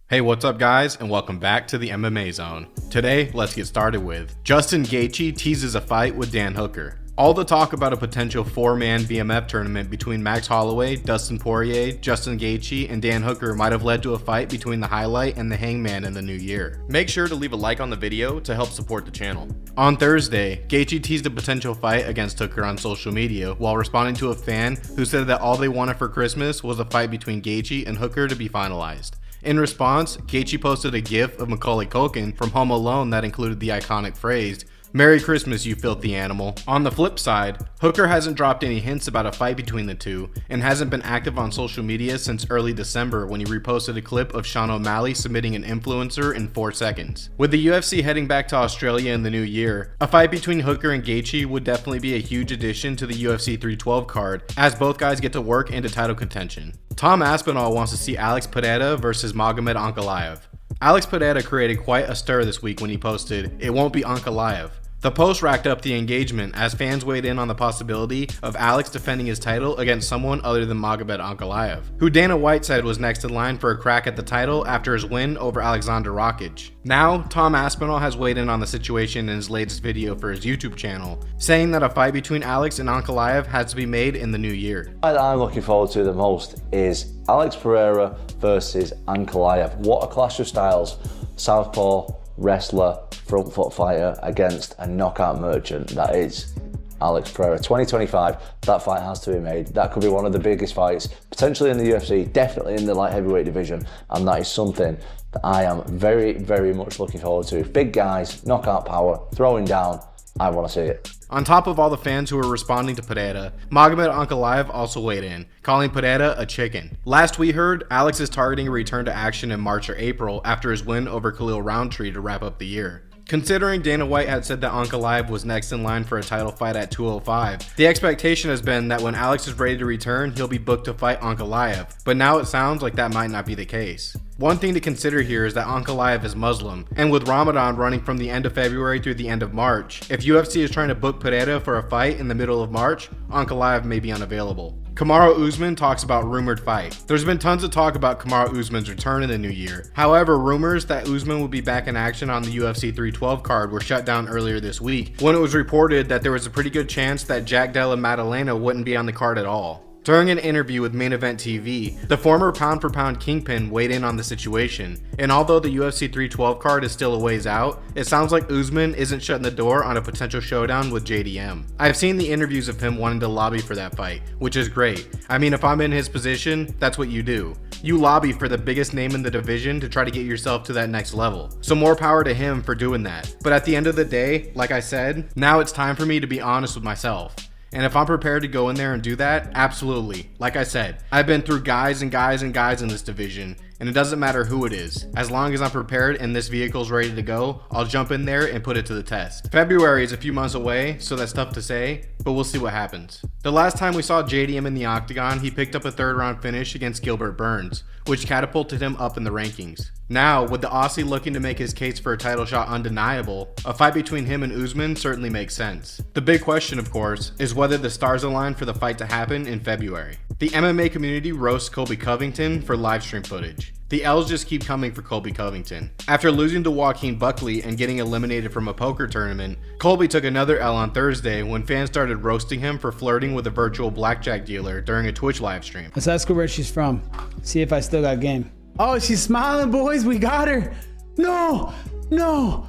Hey, what's up guys, and welcome back to the MMA Zone. Today, let's get started with Justin Gaethje teases a fight with Dan Hooker. All the talk about a potential 4-man BMF tournament between Max Holloway, Dustin Poirier, Justin Gaethje, and Dan Hooker might have led to a fight between the Highlight and the Hangman in the new year. Make sure to leave a like on the video to help support the channel. On Thursday, Gaethje teased a potential fight against Hooker on social media while responding to a fan who said that all they wanted for Christmas was a fight between Gaethje and Hooker to be finalized. In response, Gaethje posted a gif of Macaulay Culkin from Home Alone that included the iconic phrase, "Merry Christmas, you filthy animal." On the flip side, Hooker hasn't dropped any hints about a fight between the two and hasn't been active on social media since early December when he reposted a clip of Sean O'Malley submitting an influencer in 4 seconds. With the UFC heading back to Australia in the new year, a fight between Hooker and Gaethje would definitely be a huge addition to the UFC 312 card as both guys get to work into title contention. Tom Aspinall wants to see Alex Pereira versus Magomed Ankalaev. Alex Pereira created quite a stir this week when he posted, "It won't be Ankalaev." The post racked up the engagement as fans weighed in on the possibility of Alex defending his title against someone other than Magomed Ankalaev, who Dana White said was next in line for a crack at the title after his win over Alexander Rakic. Now, Tom Aspinall has weighed in on the situation in his latest video for his YouTube channel, saying that a fight between Alex and Ankalaev has to be made in the new year. The fight that I'm looking forward to the most is Alex Pereira versus Ankalaev. What a clash of styles. Southpaw, wrestler, front foot fighter against a knockout merchant that is Alex Pereira. 2025, that fight has to be made. That could be one of the biggest fights, potentially in the UFC, definitely in the light heavyweight division, and that is something that I am very, very much looking forward to. Big guys, knockout power, throwing down, I want to see it. On top of all the fans who were responding to Pereira, Magomed Ankalaev also weighed in, calling Pereira a chicken. Last we heard, Alex is targeting a return to action in March or April after his win over Khalil Roundtree to wrap up the year. Considering Dana White had said that Ankalaev was next in line for a title fight at 205, the expectation has been that when Alex is ready to return, he'll be booked to fight Ankalaev, but now it sounds like that might not be the case. One thing to consider here is that Ankalaev is Muslim, and with Ramadan running from the end of February through the end of March, if UFC is trying to book Pereira for a fight in the middle of March, Ankalaev may be unavailable. Kamaru Usman talks about rumored fight. There's been tons of talk about Kamaru Usman's return in the new year. However, rumors that Usman would be back in action on the UFC 312 card were shut down earlier this week when it was reported that there was a pretty good chance that Jack Della Maddalena wouldn't be on the card at all. During an interview with Main Event TV, the former pound-for-pound kingpin weighed in on the situation, and although the UFC 312 card is still a ways out, it sounds like Usman isn't shutting the door on a potential showdown with JDM. I've seen the interviews of him wanting to lobby for that fight, which is great. I mean, if I'm in his position, that's what you do. You lobby for the biggest name in the division to try to get yourself to that next level. So more power to him for doing that. But at the end of the day, like I said, now it's time for me to be honest with myself. And if I'm prepared to go in there and do that, absolutely. Like I said, I've been through guys and guys and guys in this division, and it doesn't matter who it is. As long as I'm prepared and this vehicle's ready to go, I'll jump in there and put it to the test. February is a few months away, so that's tough to say, but we'll see what happens. The last time we saw JDM in the octagon, he picked up a third round finish against Gilbert Burns, which catapulted him up in the rankings. Now, with the Aussie looking to make his case for a title shot undeniable, a fight between him and Usman certainly makes sense. The big question, of course, is whether the stars align for the fight to happen in February. The MMA community roasts Colby Covington for livestream footage. The L's just keep coming for Colby Covington. After losing to Joaquin Buckley and getting eliminated from a poker tournament, Colby took another L on Thursday when fans started roasting him for flirting with a virtual blackjack dealer during a Twitch livestream. Let's ask her where she's from. See if I still got game. Oh, she's smiling, boys. We got her. No, no,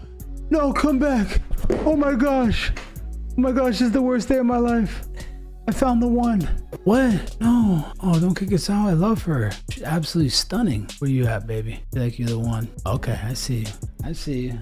no, come back. Oh my gosh. Oh my gosh, this is the worst day of my life. I found the one. What? No. Oh, don't kick us out. I love her. She's absolutely stunning. Where you at, baby? Feel like you're the one. Okay, I see you. I see you.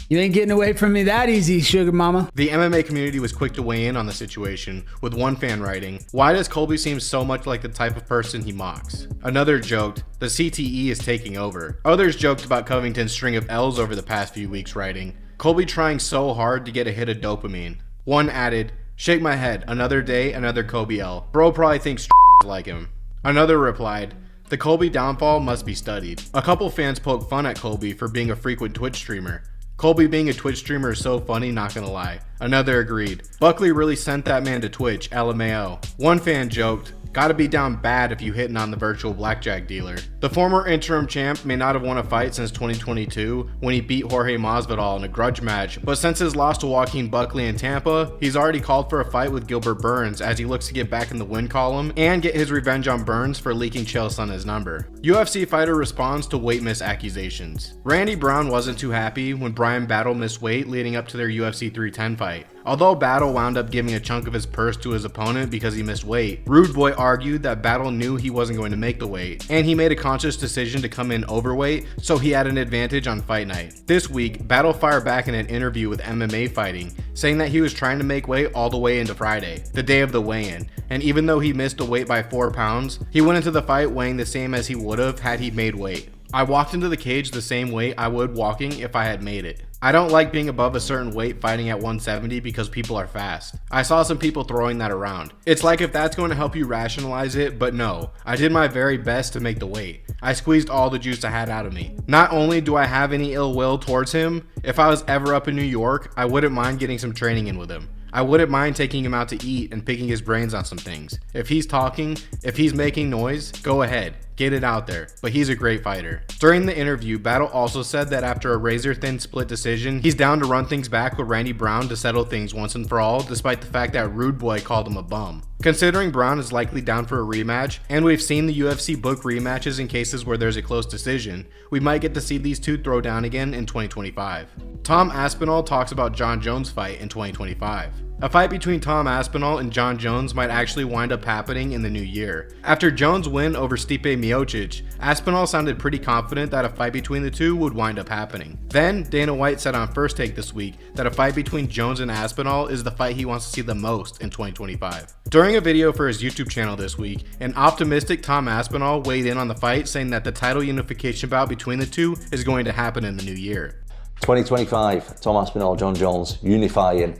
You ain't getting away from me that easy, sugar mama. The MMA community was quick to weigh in on the situation, with one fan writing, "Why does Colby seem so much like the type of person he mocks?" Another joked, "The CTE is taking over." Others joked about Covington's string of L's over the past few weeks, writing, "Colby trying so hard to get a hit of dopamine." One added, "Shake my head, another day, another Kobe L. Bro probably thinks like him." Another replied, "The Colby downfall must be studied." A couple fans poked fun at Colby for being a frequent Twitch streamer. Colby being a Twitch streamer is so funny, not gonna lie. Another agreed. Buckley really sent that man to Twitch, LMAO. One fan joked, "Gotta be down bad if you hitting on the virtual blackjack dealer." The former interim champ may not have won a fight since 2022 when he beat Jorge Masvidal in a grudge match, but since his loss to Joaquin Buckley in Tampa, he's already called for a fight with Gilbert Burns as he looks to get back in the win column and get his revenge on Burns for leaking Chael Sonnen's number. UFC Fighter responds to weight miss accusations. Randy Brown wasn't too happy when Brian Battle missed weight leading up to their UFC 310 fight. Although Battle wound up giving a chunk of his purse to his opponent because he missed weight, Rude Boy argued that Battle knew he wasn't going to make the weight, and he made a conscious decision to come in overweight so he had an advantage on fight night. This week, Battle fired back in an interview with MMA Fighting, saying that he was trying to make weight all the way into Friday, the day of the weigh-in, and even though he missed the weight by 4 pounds, he went into the fight weighing the same as he would have had he made weight. "I walked into the cage the same weight I would walking if I had made it. I don't like being above a certain weight fighting at 170 because people are fast. I saw some people throwing that around. It's like if that's going to help you rationalize it, but no, I did my very best to make the weight. I squeezed all the juice I had out of me. Not only do I have any ill will towards him, if I was ever up in New York, I wouldn't mind getting some training in with him. I wouldn't mind taking him out to eat and picking his brains on some things. If he's talking, if he's making noise, go ahead, get it out there, but he's a great fighter." During the interview, Battle also said that after a razor-thin split decision, he's down to run things back with Randy Brown to settle things once and for all, despite the fact that Rude Boy called him a bum. Considering Brown is likely down for a rematch, and we've seen the UFC book rematches in cases where there's a close decision, we might get to see these two throw down again in 2025. Tom Aspinall talks about Jon Jones' fight in 2025. A fight between Tom Aspinall and Jon Jones might actually wind up happening in the new year. After Jones' win over Stipe Miocic, Aspinall sounded pretty confident that a fight between the two would wind up happening. Then, Dana White said on First Take this week that a fight between Jones and Aspinall is the fight he wants to see the most in 2025. During a video for his YouTube channel this week, an optimistic Tom Aspinall weighed in on the fight, saying that the title unification bout between the two is going to happen in the new year. 2025, Tom Aspinall, Jon Jones unifying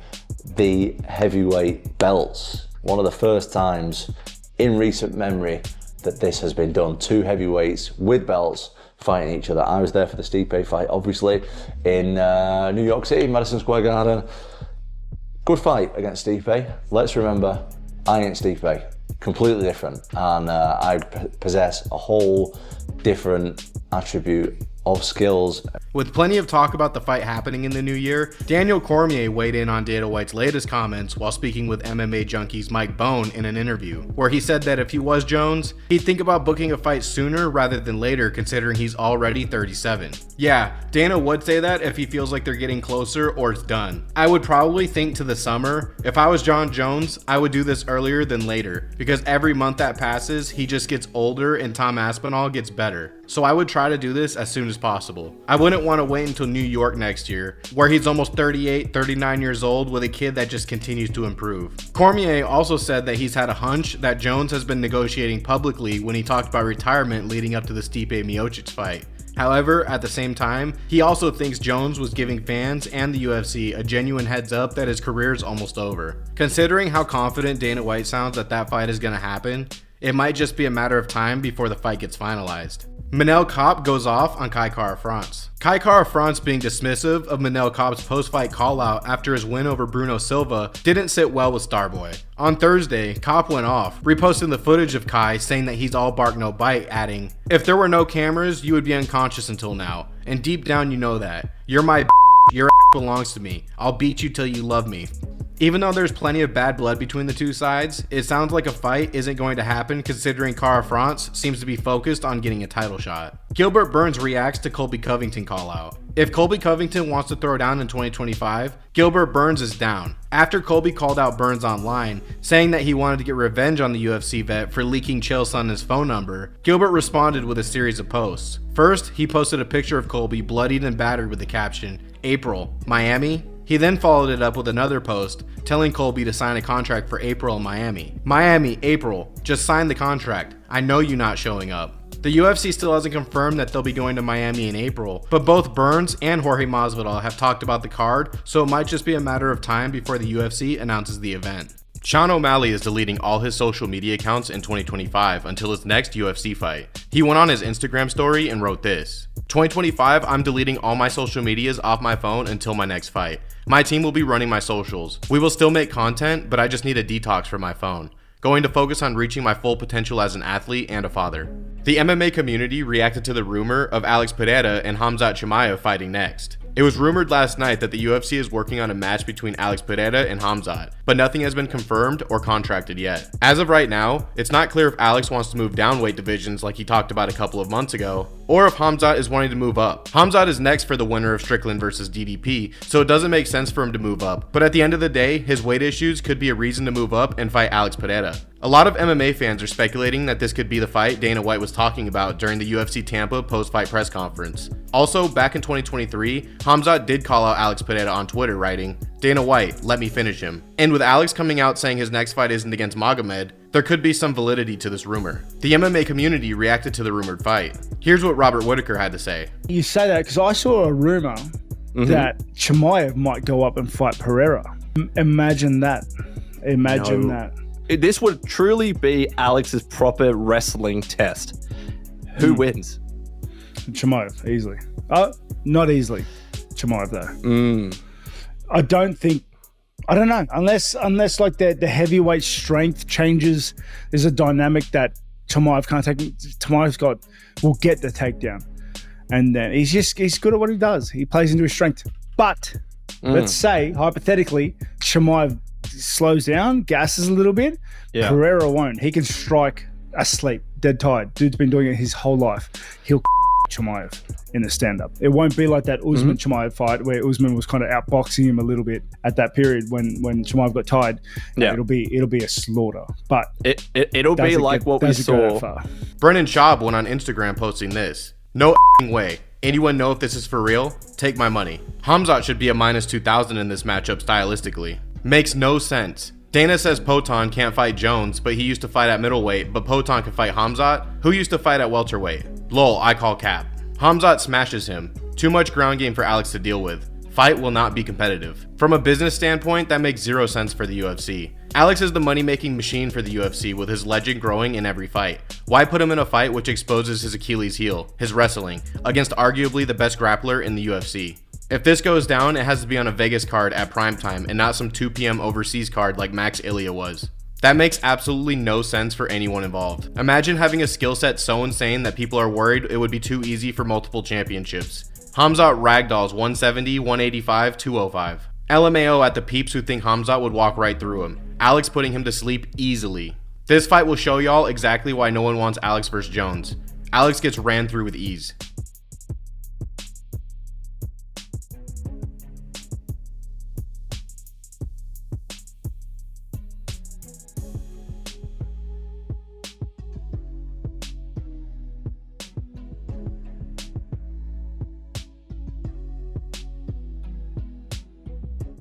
the heavyweight belts. One of the first times in recent memory that this has been done. Two heavyweights with belts fighting each other. I was there for the Stipe fight, obviously, in New York City, Madison Square Garden. Good fight against Stipe. Let's remember, I ain't Stipe. Completely different. And I possess a whole different attribute of skills. With plenty of talk about the fight happening in the new year, Daniel Cormier weighed in on Dana White's latest comments while speaking with MMA Junkie's Mike Bone in an interview, where he said that if he was Jones, he'd think about booking a fight sooner rather than later, considering he's already 37. Yeah, Dana would say that if he feels like they're getting closer or it's done. I would probably think to the summer. If I was Jon Jones, I would do this earlier than later, because every month that passes, he just gets older and Tom Aspinall gets better. So I would try to do this as soon as possible. I wouldn't want to wait until New York next year, where he's almost 38, 39 years old with a kid that just continues to improve. Cormier also said that he's had a hunch that Jones has been negotiating publicly when he talked about retirement leading up to the Stipe Miocic fight. However, at the same time, he also thinks Jones was giving fans and the UFC a genuine heads up that his career is almost over. Considering how confident Dana White sounds that fight is going to happen, it might just be a matter of time before the fight gets finalized. Manel Kape goes off on Kai Kara-France. Kai Kara-France being dismissive of Manel Kape's post-fight call-out after his win over Bruno Silva didn't sit well with Starboy. On Thursday, Kape went off, reposting the footage of Kai saying that he's all bark no bite, adding, "If there were no cameras, you would be unconscious until now. And deep down you know that. You're my your belongs to me. I'll beat you till you love me." Even though there's plenty of bad blood between the two sides, it sounds like a fight isn't going to happen considering Kara-France seems to be focused on getting a title shot. Gilbert Burns reacts to Colby Covington call out. If Colby Covington wants to throw down in 2025, Gilbert Burns is down. After Colby called out Burns online, saying that he wanted to get revenge on the UFC vet for leaking Chael Sonnen's phone number, Gilbert responded with a series of posts. First, he posted a picture of Colby bloodied and battered with the caption, "April, Miami?" He then followed it up with another post telling Colby to sign a contract for April in Miami. "Miami, April, just sign the contract. I know you not showing up." The UFC still hasn't confirmed that they'll be going to Miami in April, but both Burns and Jorge Masvidal have talked about the card, so it might just be a matter of time before the UFC announces the event. Sean O'Malley is deleting all his social media accounts in 2025 until his next UFC fight. He went on his Instagram story and wrote this: 2025, I'm deleting all my social medias off my phone until my next fight. My team will be running my socials. We will still make content, but I just need a detox from my phone. Going to focus on reaching my full potential as an athlete and a father. The MMA community reacted to the rumor of Alex Pereira and Khamzat Chimaev fighting next. It was rumored last night that the UFC is working on a match between Alex Pereira and Khamzat, but nothing has been confirmed or contracted yet. As of right now, it's not clear if Alex wants to move down weight divisions like he talked about a couple of months ago, or if Khamzat is wanting to move up. Khamzat is next for the winner of Strickland vs DDP, so it doesn't make sense for him to move up, but at the end of the day, his weight issues could be a reason to move up and fight Alex Pereira. A lot of MMA fans are speculating that this could be the fight Dana White was talking about during the UFC Tampa post-fight press conference. Also, back in 2023, Khamzat did call out Alex Pereira on Twitter, writing, "Dana White, let me finish him." And with Alex coming out saying his next fight isn't against Magomed, there could be some validity to this rumor. The MMA community reacted to the rumored fight. Here's what Robert Whittaker had to say. You say that because I saw a rumor that Chimaev might go up and fight Pereira. Imagine that. Imagine that. This would truly be Alex's proper wrestling test. Who wins? Chimaev, easily. Not easily. Chimaev, though. I don't know. Unless like the heavyweight strength changes, there's a dynamic that Chimaev can't take. Chimaev's will get the takedown. And then he's good at what he does. He plays into his strength. But let's say, hypothetically, Chimaev slows down, gasses a little bit. Yeah. Pereira won't. He can strike asleep, dead tired. Dude's been doing it his whole life. He'll Chimaev in the stand-up. It won't be like that Usman Chimaev fight where Usman was kind of outboxing him a little bit at that period when Chimaev got tired. Yeah. It'll be a slaughter. But it'll be like what we saw. Brennan Schaub went on Instagram posting this. "No way. Anyone know if this is for real? Take my money. Khamzat should be a minus 2,000 in this matchup stylistically. Makes no sense. Dana says Poton can't fight Jones, but he used to fight at middleweight, but Poton can fight Khamzat, who used to fight at welterweight. Lol, I call cap. Khamzat smashes him. Too much ground game for Alex to deal with. Fight will not be competitive." From a business standpoint, that makes zero sense for the UFC. Alex is the money-making machine for the UFC, with his legend growing in every fight. Why put him in a fight which exposes his Achilles heel, his wrestling, against arguably the best grappler in the UFC? If this goes down, it has to be on a Vegas card at primetime and not some 2 p.m. overseas card like Max Ilya was. That makes absolutely no sense for anyone involved. Imagine having a skill set so insane that people are worried it would be too easy for multiple championships. Khamzat ragdolls 170, 185, 205. LMAO at the peeps who think Khamzat would walk right through him. Alex putting him to sleep easily. This fight will show y'all exactly why no one wants Alex vs Jones. Alex gets ran through with ease.